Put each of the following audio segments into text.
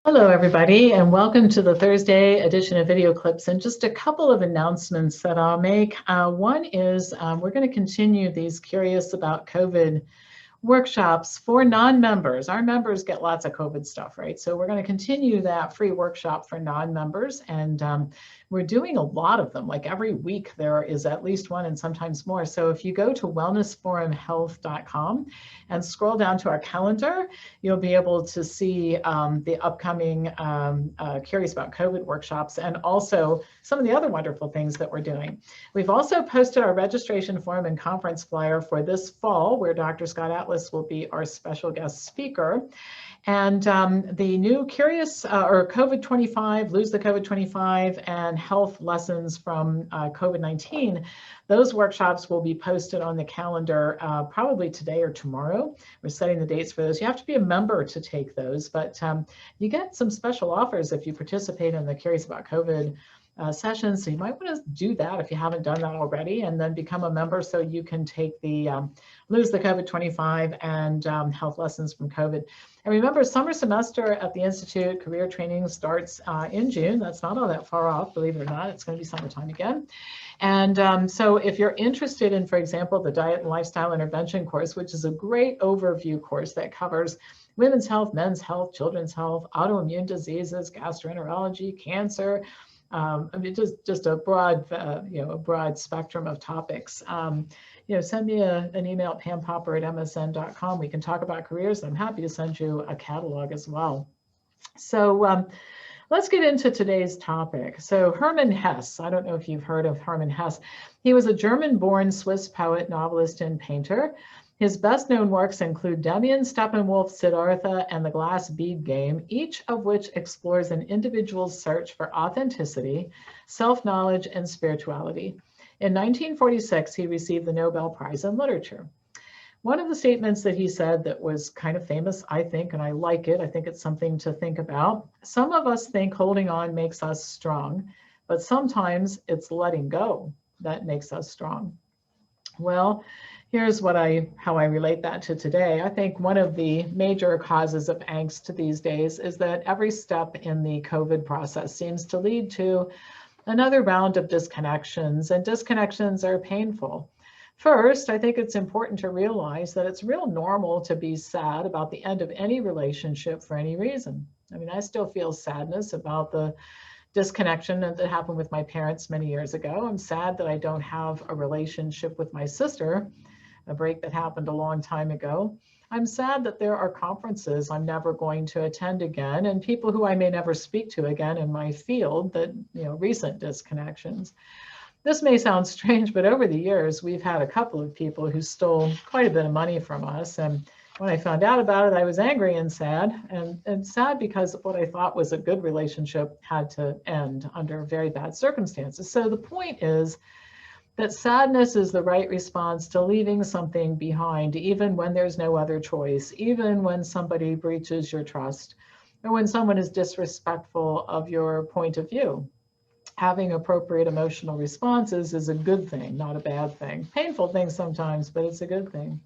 Hello, everybody, and welcome to the Thursday edition of Video Clips. And just a couple of announcements that I'll make. One is we're going to continue these Curious About COVID workshops for non-members. Our members get lots of COVID stuff, right? So we're going to continue that free workshop for non-members, and we're doing a lot of them. Like every week there is at least one and sometimes more. So if you go to wellnessforumhealth.com and scroll down to our calendar, you'll be able to see the upcoming Curious About COVID workshops and also some of the other wonderful things that we're doing. We've also posted our registration form and conference flyer for this fall, where Dr. Scott Atlas will be our special guest speaker. And the new Curious or COVID-25, Lose the COVID-25, and health lessons from COVID-19, those workshops will be posted on the calendar probably today or tomorrow. We're setting the dates for those. You have to be a member to take those, but you get some special offers if you participate in the Curious About COVID sessions. So you might want to do that if you haven't done that already, and then become a member so you can take the Lose the COVID-25 and health lessons from COVID. And remember, summer semester at the Institute career training starts in June. That's not all that far off, believe it or not. It's going to be summertime again. And so if you're interested in, for example, the diet and lifestyle intervention course, which is a great overview course that covers women's health, men's health, children's health, autoimmune diseases, gastroenterology, cancer, I mean, just a broad, a broad spectrum of topics. Send me an email at pampopper@msn.com. We can talk about careers. I'm happy to send you a catalog as well. So let's get into today's topic. So Hermann Hesse, I don't know if you've heard of Hermann Hesse. He was a German-born Swiss poet, novelist, and painter. His best-known works include Demian, Steppenwolf, Siddhartha, and The Glass Bead Game, each of which explores an individual's search for authenticity, self-knowledge, and spirituality. In 1946, he received the Nobel Prize in Literature. One of the statements that he said that was kind of famous, I think, and I like it, I think it's something to think about. Some of us think holding on makes us strong, but sometimes it's letting go that makes us strong. Well, here's how I relate that to today. I think one of the major causes of angst these days is that every step in the COVID process seems to lead to another round of disconnections, and disconnections are painful. First, I think it's important to realize that it's real normal to be sad about the end of any relationship for any reason. I mean, I still feel sadness about the disconnection that happened with my parents many years ago. I'm sad that I don't have a relationship with my sister, a break that happened a long time ago. I'm sad that there are conferences I'm never going to attend again, and people who I may never speak to again in my field, that, recent disconnections. This may sound strange, but over the years, we've had a couple of people who stole quite a bit of money from us. And when I found out about it, I was angry and sad, and sad because what I thought was a good relationship had to end under very bad circumstances. So the point is that sadness is the right response to leaving something behind, even when there's no other choice, even when somebody breaches your trust, or when someone is disrespectful of your point of view. Having appropriate emotional responses is a good thing, not a bad thing. Painful thing sometimes, but it's a good thing.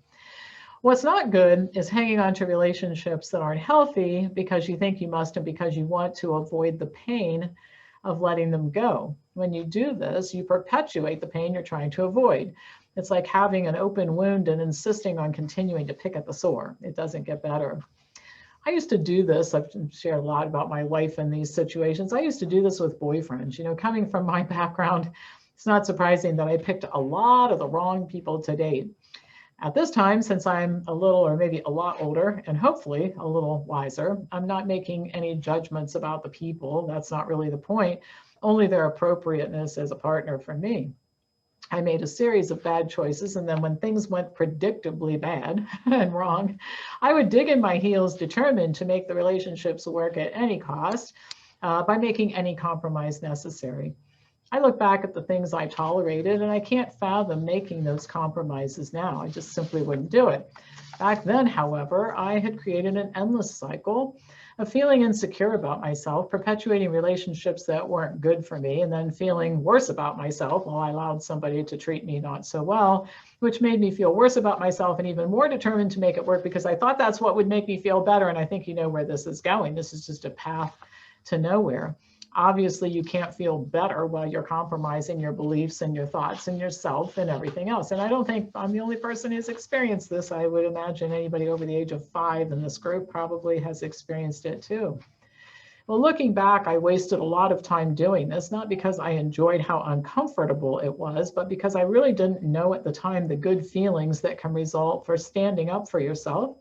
What's not good is hanging on to relationships that aren't healthy because you think you must and because you want to avoid the pain of letting them go. When you do this, you perpetuate the pain you're trying to avoid. It's like having an open wound and insisting on continuing to pick at the sore. It doesn't get better. I used to do this. I've shared a lot about my life in these situations. I used to do this with boyfriends. Coming from my background, it's not surprising that I picked a lot of the wrong people to date. At this time, since I'm a little or maybe a lot older and hopefully a little wiser, I'm not making any judgments about the people. That's not really the point, only their appropriateness as a partner for me. I made a series of bad choices, and then when things went predictably bad and wrong, I would dig in my heels, determined to make the relationships work at any cost by making any compromise necessary. I look back at the things I tolerated and I can't fathom making those compromises now. I just simply wouldn't do it. Back then, however, I had created an endless cycle of feeling insecure about myself, perpetuating relationships that weren't good for me, and then feeling worse about myself while I allowed somebody to treat me not so well, which made me feel worse about myself and even more determined to make it work because I thought that's what would make me feel better. And I think you know where this is going. This is just a path to nowhere. Obviously, you can't feel better while you're compromising your beliefs and your thoughts and yourself and everything else. And I don't think I'm the only person who's experienced this. I would imagine anybody over the age of 5 in this group probably has experienced it too. Well, looking back, I wasted a lot of time doing this, not because I enjoyed how uncomfortable it was, but because I really didn't know at the time the good feelings that can result for standing up for yourself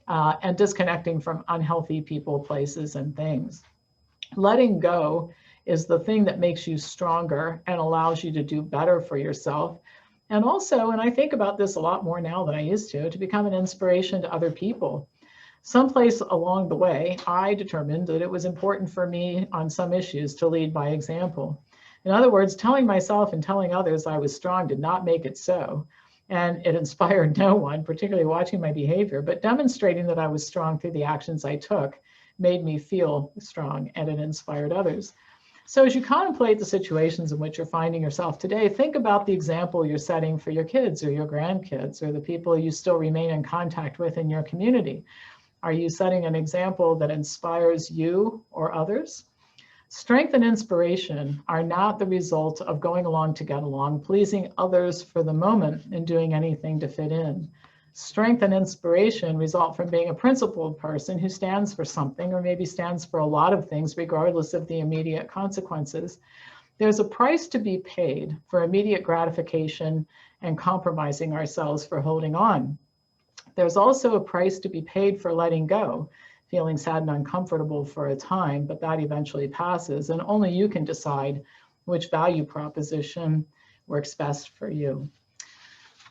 and disconnecting from unhealthy people, places, and things. Letting go is the thing that makes you stronger and allows you to do better for yourself. And also, and I think about this a lot more now than I used to become an inspiration to other people. Someplace along the way, I determined that it was important for me on some issues to lead by example. In other words, telling myself and telling others I was strong did not make it so. And it inspired no one, particularly watching my behavior, but demonstrating that I was strong through the actions I took made me feel strong, and it inspired others. So as you contemplate the situations in which you're finding yourself today, think about the example you're setting for your kids or your grandkids or the people you still remain in contact with in your community. Are you setting an example that inspires you or others? Strength and inspiration are not the result of going along to get along, pleasing others for the moment, and doing anything to fit in. Strength and inspiration result from being a principled person who stands for something, or maybe stands for a lot of things, regardless of the immediate consequences. There's a price to be paid for immediate gratification and compromising ourselves for holding on. There's also a price to be paid for letting go, feeling sad and uncomfortable for a time, but that eventually passes, and only you can decide which value proposition works best for you.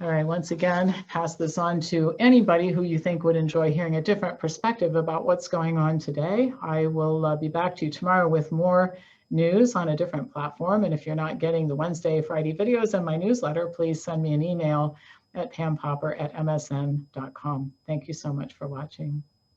All right, once again, pass this on to anybody who you think would enjoy hearing a different perspective about what's going on today. I will be back to you tomorrow with more news on a different platform. And if you're not getting the Wednesday, Friday videos in my newsletter, please send me an email at pampopper@msn.com. Thank you so much for watching.